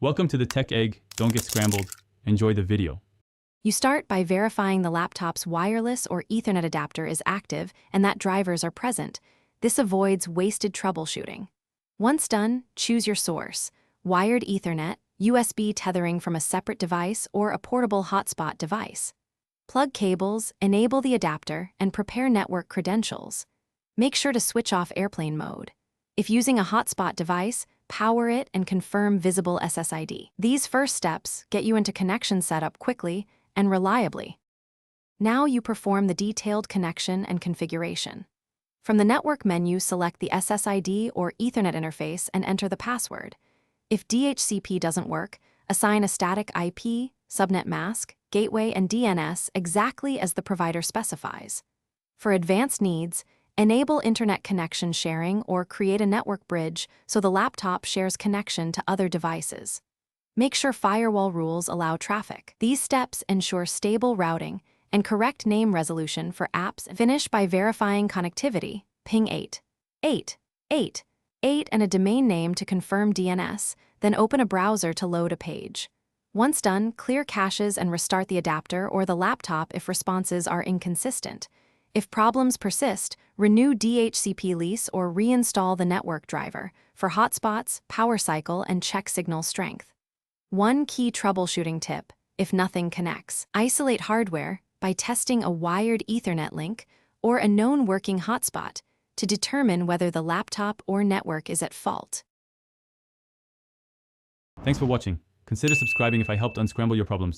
Welcome to the Tech Egg. Don't get scrambled. Enjoy the video. You start by verifying the laptop's wireless or Ethernet adapter is active and that drivers are present. This avoids wasted troubleshooting. Once done, choose your source: wired Ethernet, USB tethering from a separate device, or a portable hotspot device. Plug cables, enable the adapter, and prepare network credentials. Make sure to switch off airplane mode. If using a hotspot device, power it and confirm visible SSID. These first steps get you into connection setup quickly and reliably. Now you perform the detailed connection and configuration. From the network menu, select the SSID or Ethernet interface and enter the password. If DHCP doesn't work, assign a static IP, subnet mask, gateway, and DNS exactly as the provider specifies. For advanced needs, enable internet connection sharing or create a network bridge so the laptop shares connection to other devices. Make sure firewall rules allow traffic. These steps ensure stable routing and correct name resolution for apps. Finish by verifying connectivity, ping 88888 and a domain name to confirm DNS, then open a browser to load a page. Once done, clear caches and restart the adapter or the laptop if responses are inconsistent. If problems persist, renew DHCP lease or reinstall the network driver for hotspots, power cycle, and check signal strength. One key troubleshooting tip: if nothing connects, isolate hardware by testing a wired Ethernet link or a known working hotspot to determine whether the laptop or network is at fault. Thanks for watching. Consider subscribing if I helped unscramble your problems.